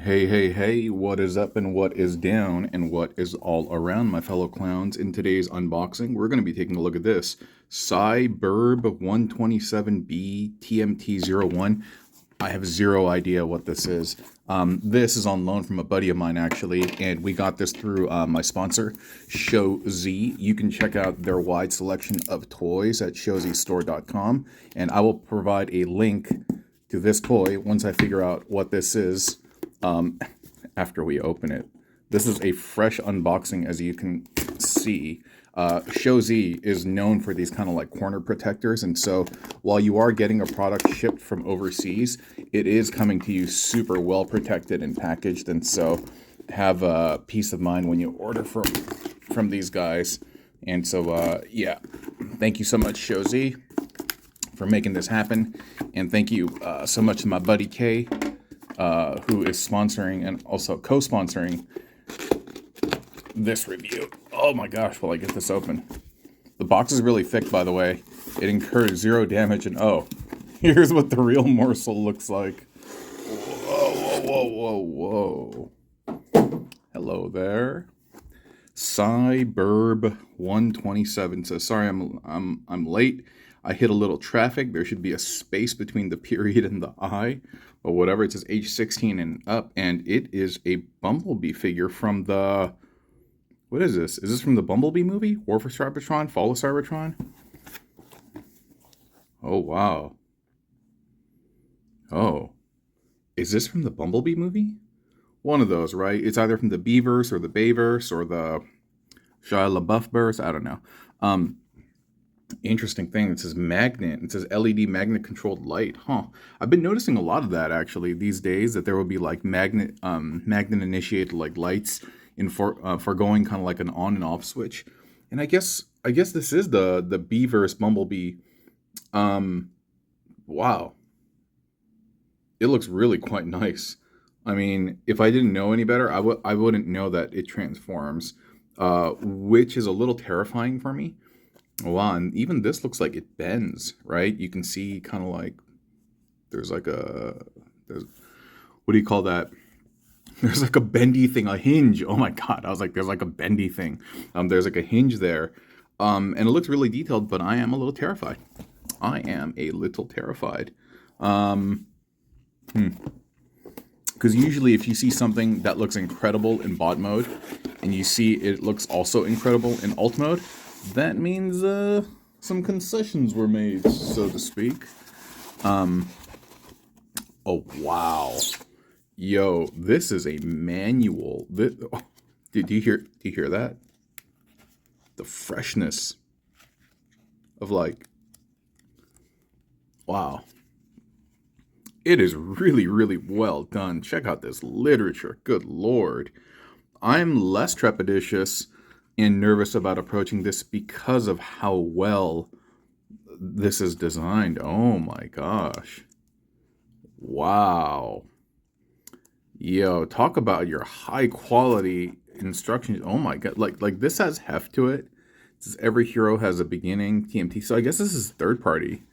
Hey, hey, hey, what is up and what is down and what is all around, my fellow clowns? In today's unboxing, we're going to be taking a look at this Cyberb 127B TMT-01. I have zero idea what this is. This is on loan from a buddy of mine, actually, and we got this through my sponsor, Show Z. You can check out their wide selection of toys at showzstore.com, and I will provide a link to this toy once I figure out what this is after we open it. This is a fresh unboxing, as you can see. Show Z is known for these kind of like corner protectors, and so while you are getting a product shipped from overseas, it is coming to you super well protected and packaged, and so have peace of mind when you order from these guys. And so yeah, thank you so much, Show Z, for making this happen, and thank you so much to my buddy Kay, who is sponsoring and also co-sponsoring this review. Oh my gosh, will I get this open? The box is really thick, by the way. It incurs 0 damage, and oh, here's what the real morsel looks like. Whoa, whoa, whoa, whoa. Hello there. Cyberb 127 says, sorry, I'm late. I hit a little traffic. There should be a space between the period and the I, but whatever. It says age 16 and up, and it is a Bumblebee figure from the... What is this? Is this from the Bumblebee movie? War for Cybertron? Fall of Cybertron? Oh, wow. Oh. Is this from the Bumblebee movie? One of those, right? It's either from the Beaverse or the Bayverse or the Shia LaBeouf verse. I don't know. Interesting thing. It says magnet. It says LED magnet controlled light. Huh. I've been noticing a lot of that actually these days, that there will be like magnet initiated like lights in for going kind of like an on and off switch. And I guess this is the Beaverse Bumblebee. Wow. It looks really quite nice. I mean, if I didn't know any better, I wouldn't know that it transforms, which is a little terrifying for me. Wow, and even this looks like it bends, right? You can see kind of like there's what do you call that? There's like a bendy thing, a hinge. Oh my God, I was like, there's like a bendy thing. There's like a hinge there, and it looks really detailed, but I am a little terrified. I am a little terrified. Because usually if you see something that looks incredible in bot mode, and you see it looks also incredible in alt mode, that means some concessions were made, so to speak. Oh, wow. Yo, this is a manual. Do you hear that? The freshness of like, wow. It is really, really well done. Check out this literature. Good Lord. I'm less trepidatious and nervous about approaching this because of how well this is designed. Oh my gosh. Wow. Yo, talk about your high quality instructions. Oh my God. Like this has heft to it. This is, every hero has a beginning, TMT. So I guess this is third party.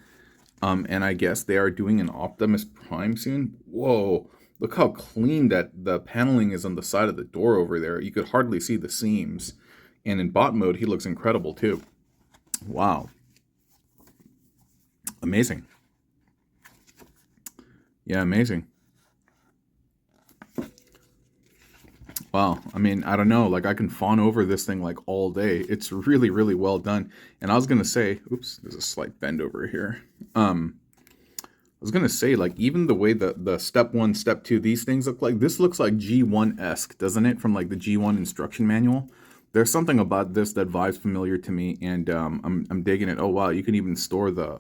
And I guess they are doing an Optimus Prime soon. Whoa. Look how clean that the paneling is on the side of the door over there. You could hardly see the seams. And in bot mode, he looks incredible too. Wow. Amazing. Yeah, amazing. Wow. I mean, I don't know. Like, I can fawn over this thing like all day. It's really, really well done. And I was going to say, oops, there's a slight bend over here. I was going to say, like, even the way the step 1, step 2, these things look like, this looks like G1-esque, doesn't it? From like the G1 instruction manual. There's something about this that vibes familiar to me, and I'm digging it. Oh wow, you can even store the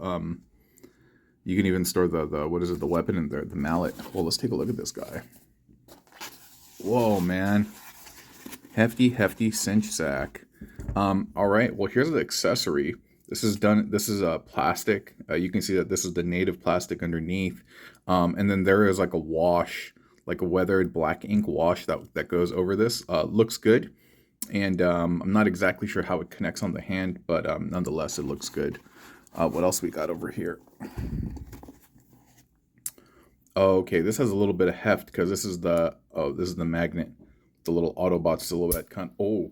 what is it, the weapon in there, the mallet. Well, let's take a look at this guy. Whoa, man, hefty cinch sack. All right, well, here's the accessory. This is plastic. You can see that this is the native plastic underneath, and then there is like a wash, like a weathered black ink wash that goes over this. Looks good. And I'm not exactly sure how it connects on the hand, but nonetheless, it looks good. What else we got over here? Oh, okay, this has a little bit of heft because this is the magnet. The little Autobot silhouette oh,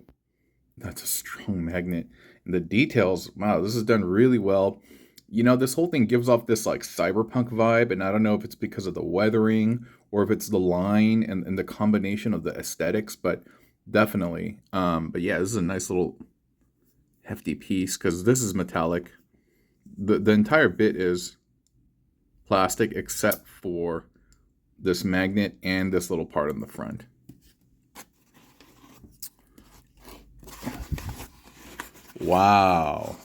that's a strong magnet. And the details, wow, this is done really well. You know, this whole thing gives off this like cyberpunk vibe, and I don't know if it's because of the weathering or if it's the line and the combination of the aesthetics, but definitely. But yeah, this is a nice little hefty piece because this is metallic. The entire bit is plastic except for this magnet and this little part in the front. Wow.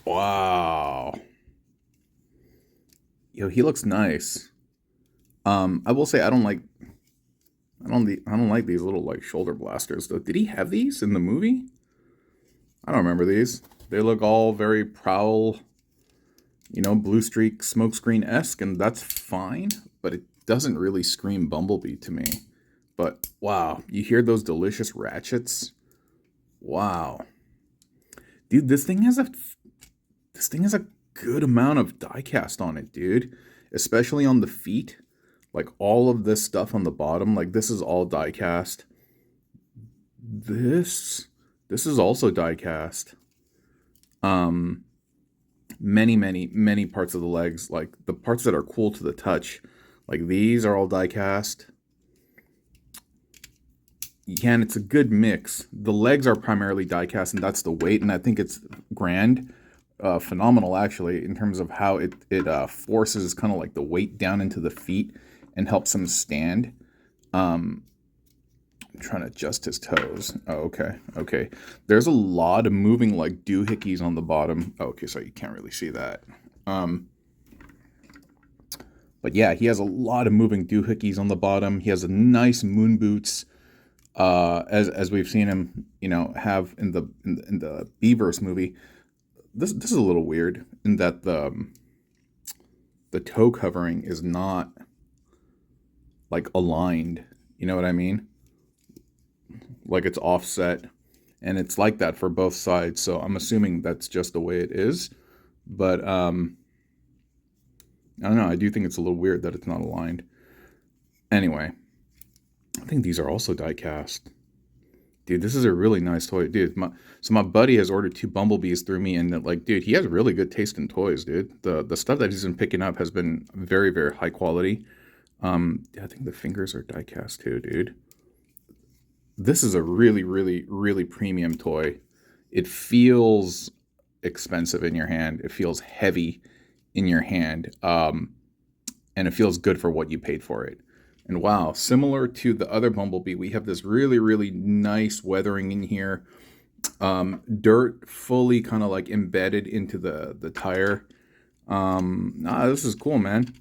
Wow. Yo, he looks nice. I will say I don't like these little like shoulder blasters though. Did he have these in the movie? I don't remember these. They look all very Prowl, you know, Blue Streak smokescreen-esque, and that's fine, but it doesn't really scream Bumblebee to me. But wow, you hear those delicious ratchets? Wow. Dude, this thing has a good amount of diecast on it, dude. Especially on the feet. Like all of this stuff on the bottom, like this is all diecast. This is also diecast. Many parts of the legs, like the parts that are cool to the touch, like these are all diecast. Yeah, and it's a good mix. The legs are primarily diecast, and that's the weight, and I think it's grand, phenomenal actually, in terms of how it forces kind of like the weight down into the feet and helps him stand. I'm trying to adjust his toes. Oh, okay. There's a lot of moving like doohickeys on the bottom. Oh, okay, so you can't really see that. But yeah, he has a lot of moving doohickeys on the bottom. He has a nice moon boots. As we've seen him, you know, have in the Beaverse movie. This is a little weird in that the toe covering is not like aligned. You know what I mean? Like it's offset, and it's like that for both sides. So I'm assuming that's just the way it is. But I don't know. I do think it's a little weird that it's not aligned. Anyway, I think these are also die cast. Dude, this is a really nice toy, dude. My buddy has ordered 2 Bumblebees through me, and like, dude, he has really good taste in toys, dude. The stuff that he's been picking up has been very, very high quality. I think the fingers are die cast too, dude. This is a really, really, really premium toy. It feels expensive in your hand. It feels heavy in your hand, and it feels good for what you paid for it. And wow, similar to the other Bumblebee, we have this really, really nice weathering in here. Dirt fully kind of like embedded into the tire. This is cool, man.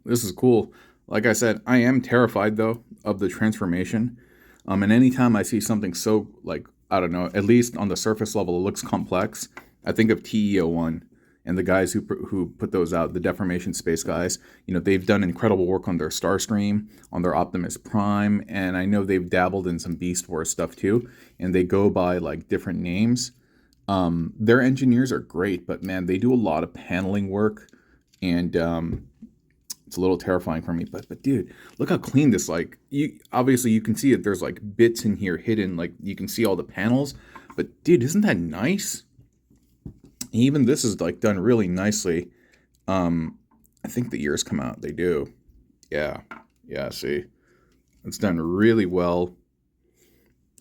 This is cool. Like I said, I am terrified though of the transformation. And anytime I see something so like, I don't know, at least on the surface level, it looks complex, I think of TE-01 and the guys who put those out, the Deformation Space guys. You know, they've done incredible work on their Starscream, on their Optimus Prime, and I know they've dabbled in some Beast Wars stuff too, and they go by like different names. Their engineers are great, but man, they do a lot of paneling work, and it's a little terrifying for me. But dude, look how clean this, like, you obviously you can see that there's like bits in here hidden, like you can see all the panels, but dude, isn't that nice? Even this is like done really nicely. I think the ears come out. They do. Yeah. See, it's done really well.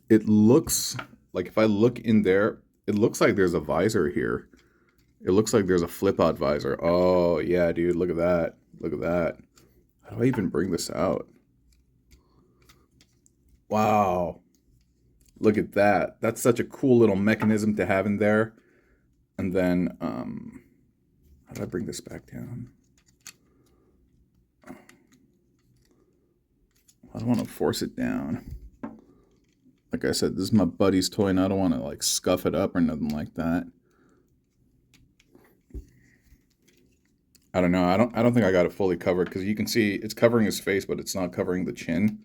It looks like, if I look in there, it looks like there's a visor here. It looks like there's a flip out visor. Oh yeah, dude, look at that. Look at that. How do I even bring this out? Wow. Look at that. That's such a cool little mechanism to have in there. And then, how do I bring this back down? I don't want to force it down. Like I said, this is my buddy's toy, and I don't want to like scuff it up or nothing like that. I don't know. I don't think I got it fully covered, because you can see it's covering his face, but it's not covering the chin.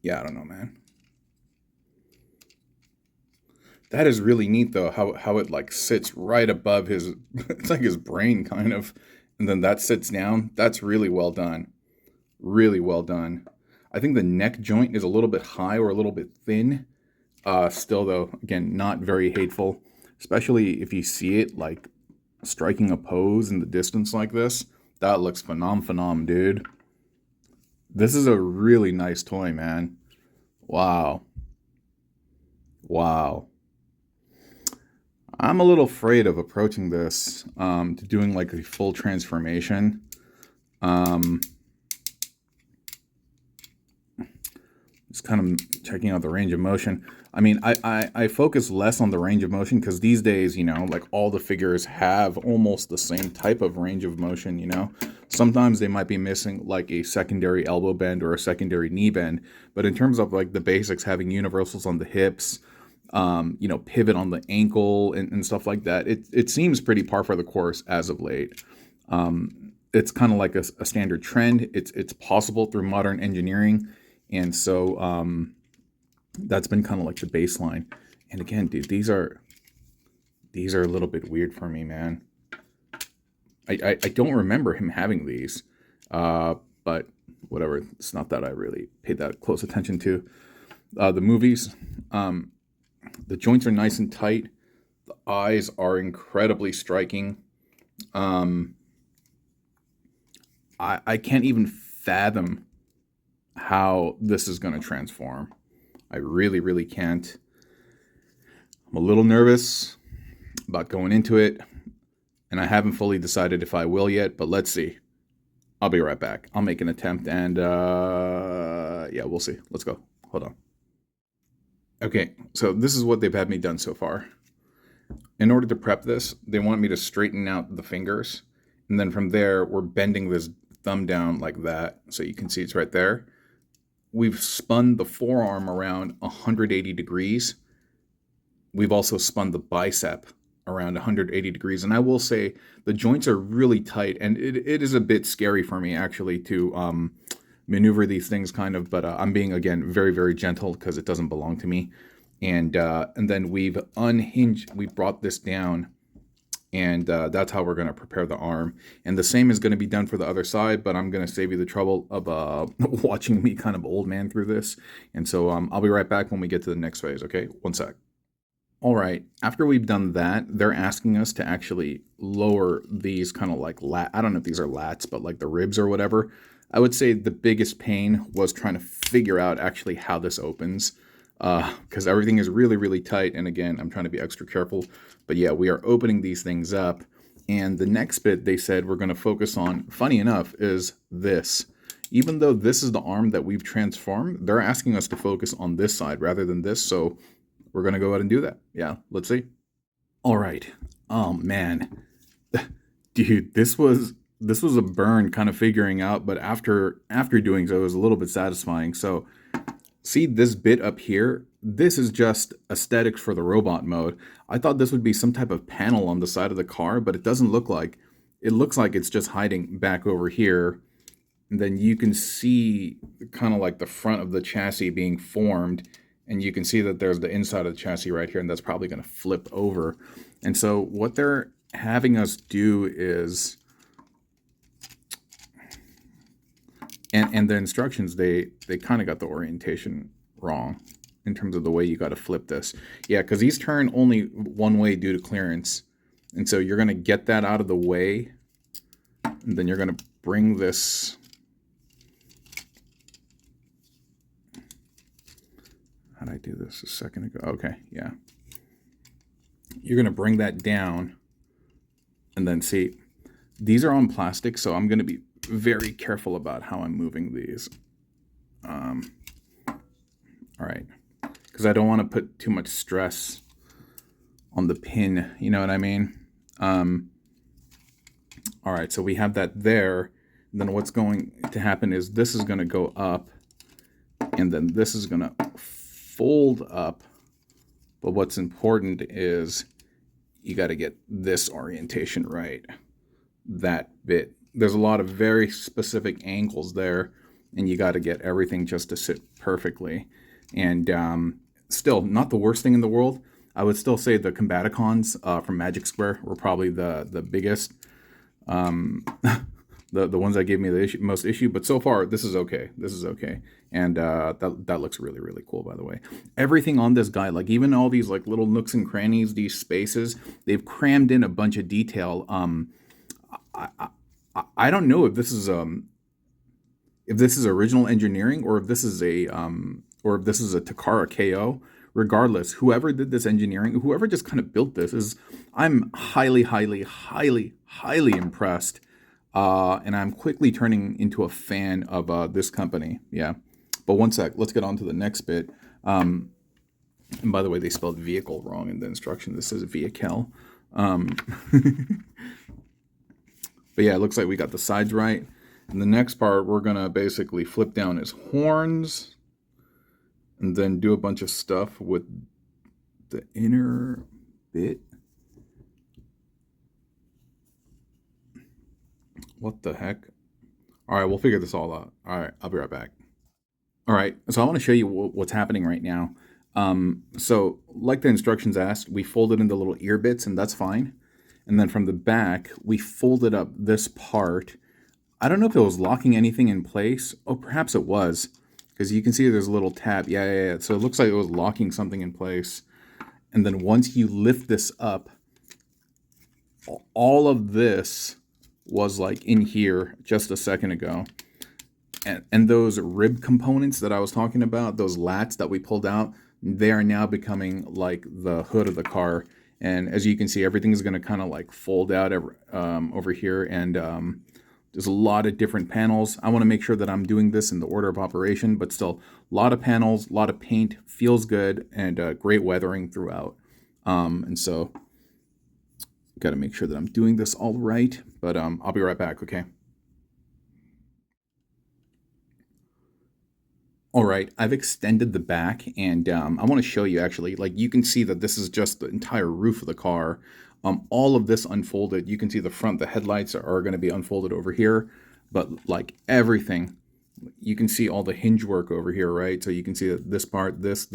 Yeah, I don't know, man. That is really neat though, how it like sits right above his it's like his brain kind of. And then that sits down. That's really well done. Really well done. I think the neck joint is a little bit high or a little bit thin. Still though, again, not very hateful, especially if you see it like striking a pose in the distance like this. That looks phenom, dude. This is a really nice toy, man. Wow. Wow. I'm a little afraid of approaching this to doing like a full transformation. Um, just kind of checking out the range of motion. I mean, I focus less on the range of motion because these days, you know, like all the figures have almost the same type of range of motion, you know. Sometimes they might be missing like a secondary elbow bend or a secondary knee bend. But in terms of like the basics, having universals on the hips, you know, pivot on the ankle and stuff like that, it seems pretty par for the course as of late. It's kind of like a standard trend. It's possible through modern engineering. And so that's been kind of like the baseline. And again, dude, these are a little bit weird for me, man. I don't remember him having these, but whatever. It's not that I really paid that close attention to. The movies, the joints are nice and tight. The eyes are incredibly striking. I can't even fathom how this is going to transform. I really can't. I'm a little nervous about going into it, and I haven't fully decided if I will yet, but let's see. I'll be right back. I'll make an attempt, and yeah, we'll see. Let's go. Hold on. Okay, so this is what they've had me done so far. In order to prep this, they want me to straighten out the fingers, and then from there, we're bending this thumb down like that, so you can see it's right there. We've spun the forearm around 180 degrees. We've also spun the bicep around 180 degrees. And I will say the joints are really tight, and it is a bit scary for me actually to maneuver these things kind of, but I'm being, again, very gentle because it doesn't belong to me. And then we've unhinged, we brought this down, and that's how we're going to prepare the arm. And the same is going to be done for the other side, but I'm going to save you the trouble of watching me kind of old man through this. And so I'll be right back when we get to the next phase, okay? One sec. All right, after we've done that, they're asking us to actually lower these kind of like I don't know if these are lats, but like the ribs or whatever. I would say the biggest pain was trying to figure out actually how this opens, because everything is really tight. And again, I'm trying to be extra careful. But yeah, we are opening these things up. And the next bit they said we're going to focus on, funny enough, is this. Even though this is the arm that we've transformed, they're asking us to focus on this side rather than this. So we're going to go ahead and do that. Yeah, let's see. All right. Oh, man. Dude, this was a burn kind of figuring out, but after doing so, it was a little bit satisfying. So see this bit up here? This is just aesthetics for the robot mode. I thought this would be some type of panel on the side of the car, but it doesn't look like. It looks like it's just hiding back over here. And then you can see kind of like the front of the chassis being formed. And you can see that there's the inside of the chassis right here, and that's probably going to flip over. And so what they're having us do is, and the instructions, they kind of got the orientation wrong in terms of the way you got to flip this. Yeah, because these turn only one way due to clearance. And so you're going to get that out of the way, and then you're going to bring this. How did I do this a second ago? Okay, yeah. You're going to bring that down, and then see, these are on plastic, so I'm going to be very careful about how I'm moving these. All right, because I don't want to put too much stress on the pin, you know what I mean? All right, so we have that there. And then what's going to happen is this is going to go up, and then this is going to fold up. But what's important is you got to get this orientation right, that bit. There's a lot of very specific angles there, and you got to get everything just to sit perfectly. And still, not the worst thing in the world. I would still say the Combaticons from Magic Square were probably the biggest. Um, the ones that gave me the most issue, but so far this is okay. This is okay, and that looks really really cool. By the way, everything on this guy, like even all these like little nooks and crannies, these spaces, they've crammed in a bunch of detail. I, I don't know if this is original engineering or if this is a Takara KO. Regardless, whoever did this engineering, whoever just kind of built this is, I'm highly, highly, highly, highly impressed. And I'm quickly turning into a fan of this company. Yeah. But one sec, let's get on to the next bit. And by the way, they spelled vehicle wrong in the instruction. This is vehicle. But yeah, it looks like we got the sides right. And the next part, we're going to basically flip down his horns and then do a bunch of stuff with the inner bit. What the heck? All right, we'll figure this all out. All right, I'll be right back. All right, so I want to show you what's happening right now. So like the instructions asked, we folded in the little ear bits, and that's fine. And then from the back, we folded up this part. I don't know if it was locking anything in place. Oh, perhaps it was, because you can see there's a little tab. Yeah. So it looks like it was locking something in place. And then once you lift this up, all of this was like in here just a second ago. And those rib components that I was talking about, those lats that we pulled out, they are now becoming like the hood of the car. And as you can see, everything is going to kind of like fold out over here. And there's a lot of different panels. I want to make sure that I'm doing this in the order of operation, but still a lot of panels, a lot of paint, feels good, and great weathering throughout. And so got to make sure that I'm doing this all right, but I'll be right back, okay? All right, I've extended the back, and I want to show you actually, like you can see that this is just the entire roof of the car. All of this unfolded. You can see the front, the headlights are going to be unfolded over here, but like everything, you can see all the hinge work over here, right? So you can see that this part, this,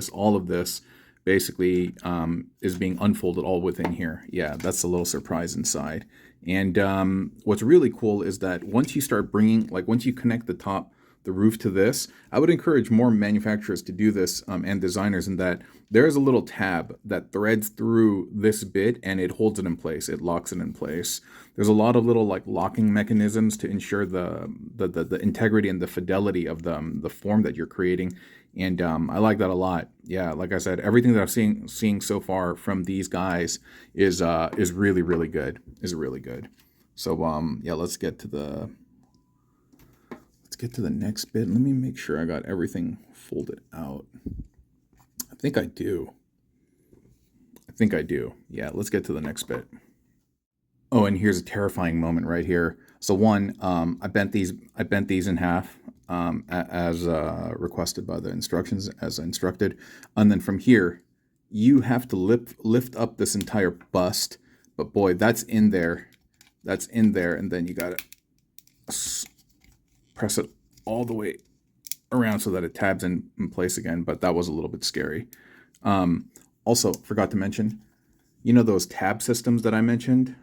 all of this basically is being unfolded all within here. Yeah, that's a little surprise inside. And what's really cool is that once you start bringing, like once you connect the roof to this, I would encourage more manufacturers to do this and designers, in that there's a little tab that threads through this bit and it holds it in place. It locks it in place. There's a lot of little like locking mechanisms to ensure the integrity and the fidelity of the form that you're creating. And I like that a lot. Yeah, like I said, everything that I'm seeing so far from these guys is really, really good. Is really good. So yeah, let's get to the next bit. Let me make sure I got everything folded out. I think I do. Yeah, let's get to the next bit. Oh, and here's a terrifying moment right here. So one, I bent these in half as requested by the instructions, as instructed. And then from here, you have to lift up this entire bust. But boy, that's in there. And then you got to press it all the way around so that it tabs in place again, but that was a little bit scary. Also, forgot to mention, you know those tab systems that I mentioned?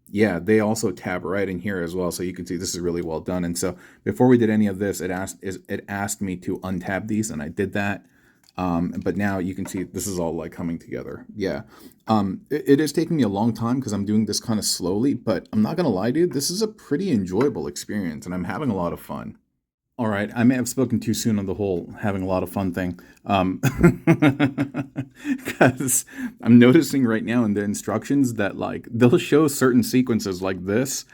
Yeah, they also tab right in here as well, so you can see this is really well done. And so before we did any of this, it asked me to untab these, and I did that. But now you can see this is all like coming together. Yeah. It is taking me a long time because I'm doing this kind of slowly, but I'm not going to lie, dude, this is a pretty enjoyable experience and I'm having a lot of fun. All right, I may have spoken too soon on the whole having a lot of fun thing. Because I'm noticing right now in the instructions that like they'll show certain sequences like this,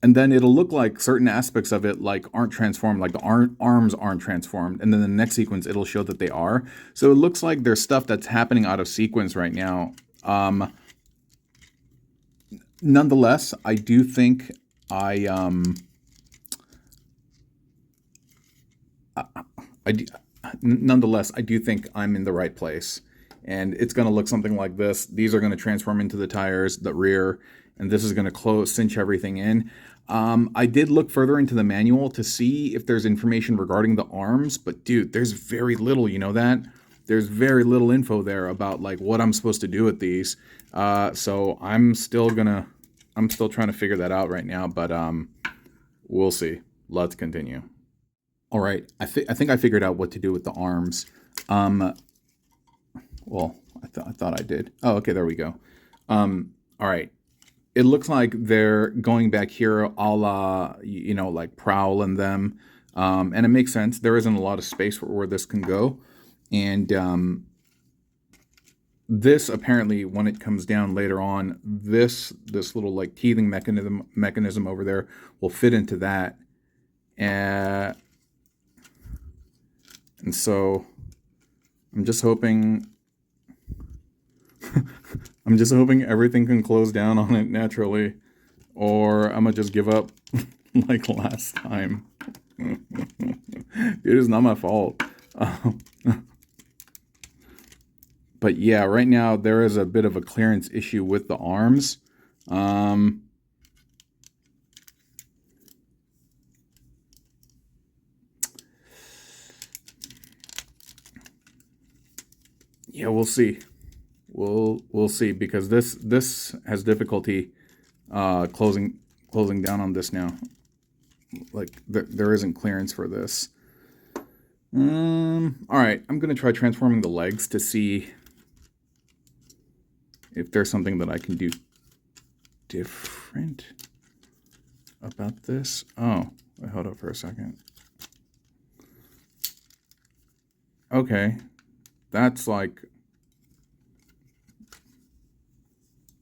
and then it'll look like certain aspects of it like aren't transformed, like the arms aren't transformed, and then the next sequence it'll show that they are. So it looks like there's stuff that's happening out of sequence right now. Nonetheless, I do think nonetheless, I do think I'm in the right place. And it's going to look something like this. These are going to transform into the tires, the rear, and this is going to cinch everything in. I did look further into the manual to see if there's information regarding the arms, but dude, there's very little, you know that? there's very little info there about like what I'm supposed to do with these. So I'm still trying to figure that out right now, but we'll see. Let's continue. All right, I think I figured out what to do with the arms. Well, I thought I did. Oh, okay, there we go. All right. It looks like they're going back here a la, you know, like Prowl and them. And it makes sense. There isn't a lot of space where this can go. And this apparently, when it comes down later on, this little like teething mechanism over there will fit into that. And so I'm just hoping everything can close down on it naturally, or I'm gonna just give up like last time. Dude, it's not my fault. But yeah, right now there is a bit of a clearance issue with the arms. Yeah, we'll see. We'll see, because this has difficulty closing down on this now. Like there isn't clearance for this. All right, I'm gonna try transforming the legs to see if there's something that I can do different about this. Oh, wait, hold up for a second. Okay, that's like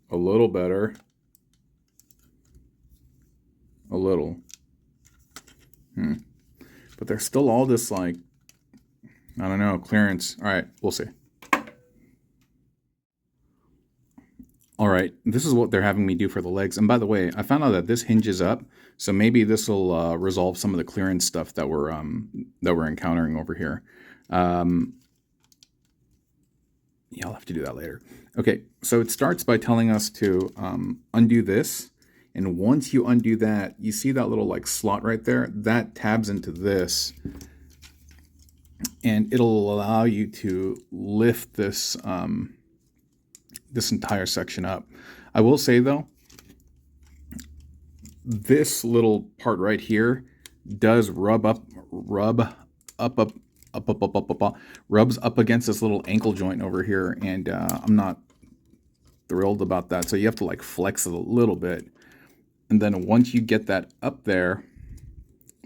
a little better. A little. But there's still all this like, I don't know, clearance. All right, we'll see. All right, this is what they're having me do for the legs. And by the way, I found out that this hinges up, so maybe this will resolve some of the clearance stuff that we're encountering over here. Yeah, I'll have to do that later. Okay, so it starts by telling us to undo this. And once you undo that, you see that little like slot right there? That tabs into this. And it'll allow you to lift this this entire section up. I will say though, this little part right here does rubs up against this little ankle joint over here, and I'm not thrilled about that. So you have to like flex it a little bit. And then once you get that up there,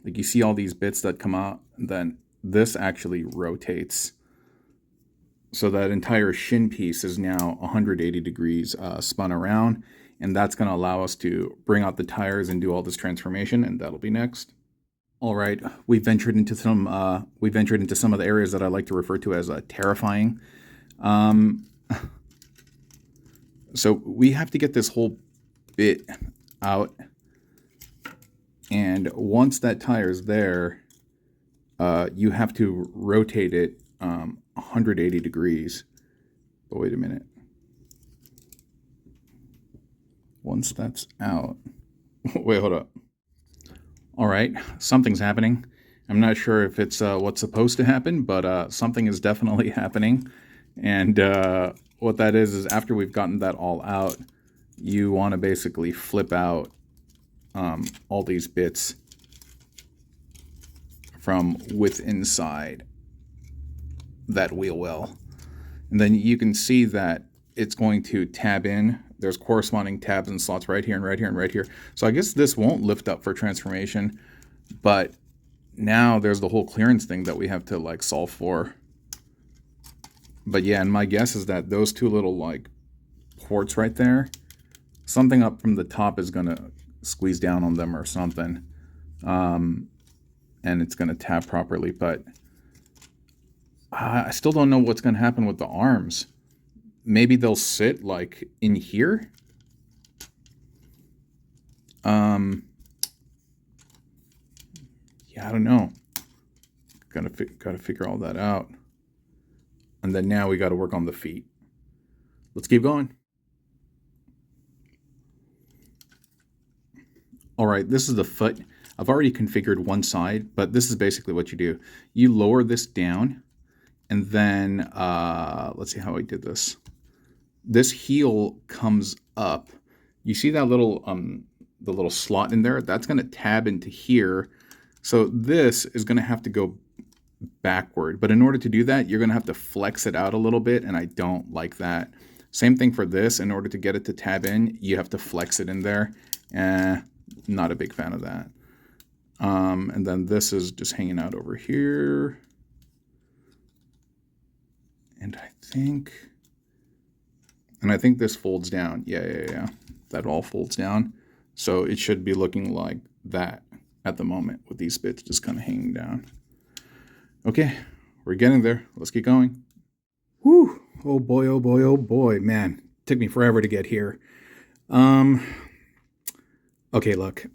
like you see all these bits that come out, and then this actually rotates. So that entire shin piece is now 180 degrees spun around, and that's going to allow us to bring out the tires and do all this transformation, and that'll be next. All right, we've ventured into some of the areas that I like to refer to as terrifying. So we have to get this whole bit out, and once that tire's there, you have to rotate it 180 degrees. But wait a minute. Once that's out, wait, hold up. All right, something's happening. I'm not sure if it's what's supposed to happen, but something is definitely happening. And what that is after we've gotten that all out, you want to basically flip out all these bits from inside that wheel well. And then you can see that it's going to tab in. There's corresponding tabs and slots right here and right here and right here. So I guess this won't lift up for transformation, but now there's the whole clearance thing that we have to like solve for. But yeah, and my guess is that those two little like ports right there, something up from the top is gonna squeeze down on them or something. And it's gonna tab properly, but I still don't know what's gonna happen with the arms. Maybe they'll sit like in here. Yeah, I don't know. Gotta figure all that out. And then now we got to work on the feet. Let's keep going. All right, this is the foot. I've already configured one side, but this is basically what you do. You lower this down, And then, let's see how I did this. This heel comes up. You see that little, the little slot in there? That's going to tab into here. So this is going to have to go backward. But in order to do that, you're going to have to flex it out a little bit, and I don't like that. Same thing for this. In order to get it to tab in, you have to flex it in there. Not a big fan of that. And then this is just hanging out over here. And I think this folds down. Yeah. That all folds down. So it should be looking like that at the moment with these bits just kind of hanging down. Okay, we're getting there. Let's get going. Whew. Oh boy, man. It took me forever to get here. Okay, look.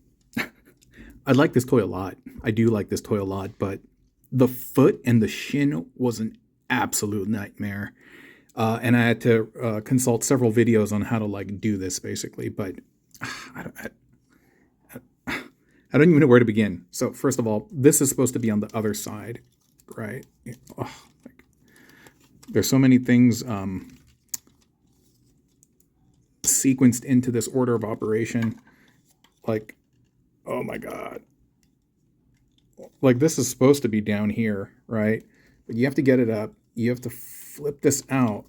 I like this toy a lot. I do like this toy a lot, but the foot and the shin was an absolute nightmare. And I had to consult several videos on how to like do this basically, but I don't even know where to begin. So first of all, this is supposed to be on the other side, right? There's so many things sequenced into this order of operation. Like, oh my God. Like this is supposed to be down here, right? But you have to get it up. You have to flip this out.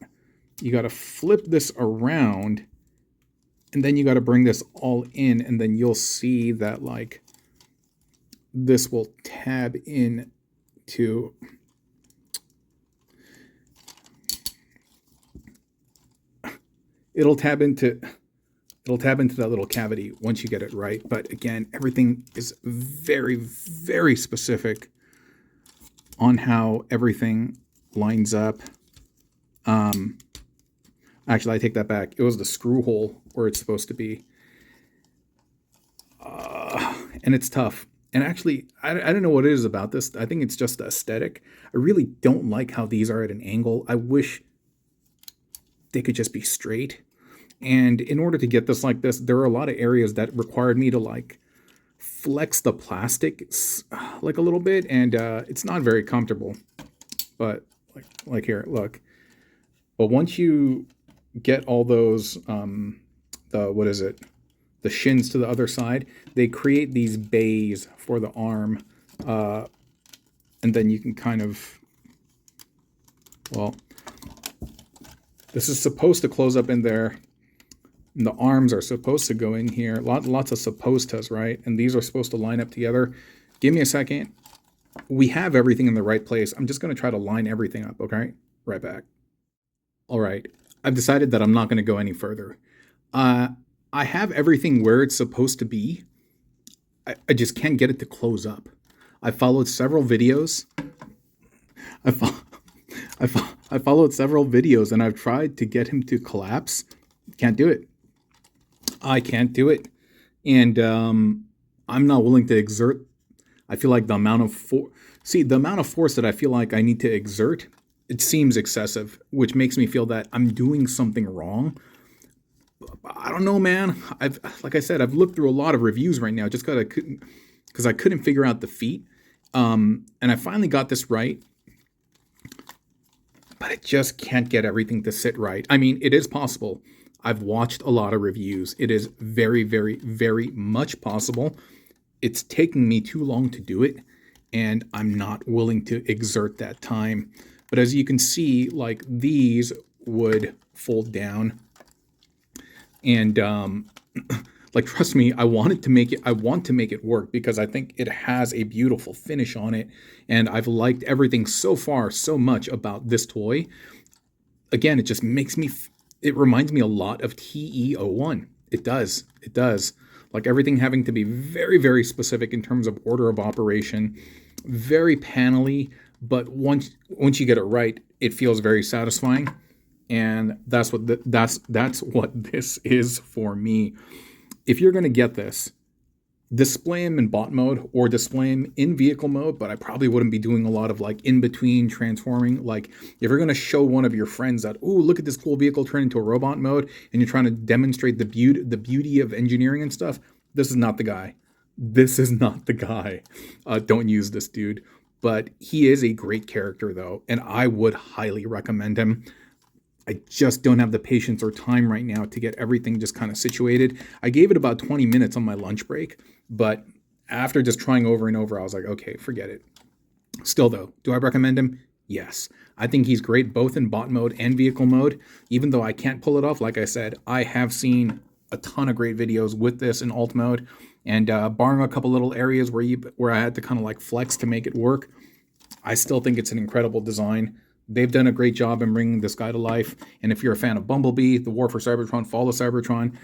You got to flip this around. And then you got to bring this all in. And then you'll see that like this will tab in to... It'll tab into that little cavity once you get it right. But again, everything is very, very specific on how everything lines up. Actually, I take that back. It was the screw hole where it's supposed to be. And it's tough. And actually, I don't know what it is about this. I think it's just the aesthetic. I really don't like how these are at an angle. I wish they could just be straight. And in order to get this like this, there are a lot of areas that required me to like flex the plastic like a little bit, and it's not very comfortable. But like here, look. But once you get all those the shins to the other side, they create these bays for the arm, and then you can kind of, well, this is supposed to close up in there. And the arms are supposed to go in here. Lots of supposed tos, right? And these are supposed to line up together. Give me a second. We have everything in the right place. I'm just going to try to line everything up, okay? Right back. All right. I've decided that I'm not going to go any further. I have everything where it's supposed to be. I just can't get it to close up. I followed several videos. I followed several videos, and I've tried to get him to collapse. Can't do it. I can't do it. And I'm not willing to exert. I feel like the amount of force that I feel like I need to exert, it seems excessive, which makes me feel that I'm doing something wrong. I don't know, man. Like I said, I've looked through a lot of reviews right now just because I couldn't figure out the feet. And I finally got this right. But I just can't get everything to sit right. I mean, it is possible. I've watched a lot of reviews. It is very, very, very much possible. It's taking me too long to do it, and I'm not willing to exert that time. But as you can see, like these would fold down. And like, trust me, I want to make it work because I think it has a beautiful finish on it. And I've liked everything so far so much about this toy. Again, it just makes me, it reminds me a lot of TE-01. It does. Like everything having to be very, very specific in terms of order of operation, very panely, but once you get it right, it feels very satisfying. And that's what this is for me. If you're going to get this, display him in bot mode or display him in vehicle mode, but I probably wouldn't be doing a lot of like in between transforming. Like if you're going to show one of your friends that, ooh, look at this cool vehicle turn into a robot mode, and you're trying to demonstrate the beauty of engineering and stuff, this is not the guy. Don't use this, dude. but he is a great character though, and I would highly recommend him. I just don't have the patience or time right now to get everything just kind of situated. I gave it about 20 minutes on my lunch break, but after just trying over and over, I was like, okay, forget it. Still though, do I recommend him? Yes. I think he's great both in bot mode and vehicle mode. Even though I can't pull it off, like I said, I have seen a ton of great videos with this in alt mode, and barring a couple little areas where I had to kind of like flex to make it work, I still think it's an incredible design. They've done a great job in bringing this guy to life. And if you're a fan of Bumblebee, the War for Cybertron, Fall of Cybertron,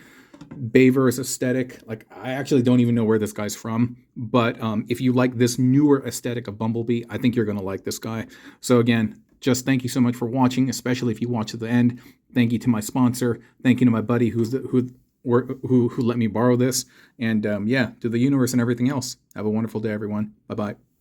Bayverse aesthetic, like I actually don't even know where this guy's from, but if you like this newer aesthetic of Bumblebee, I think you're going to like this guy. So again, just thank you so much for watching, especially if you watch to the end. Thank you to my sponsor. Thank you to my buddy who let me borrow this. And yeah, to the universe and everything else. Have a wonderful day, everyone. Bye-bye.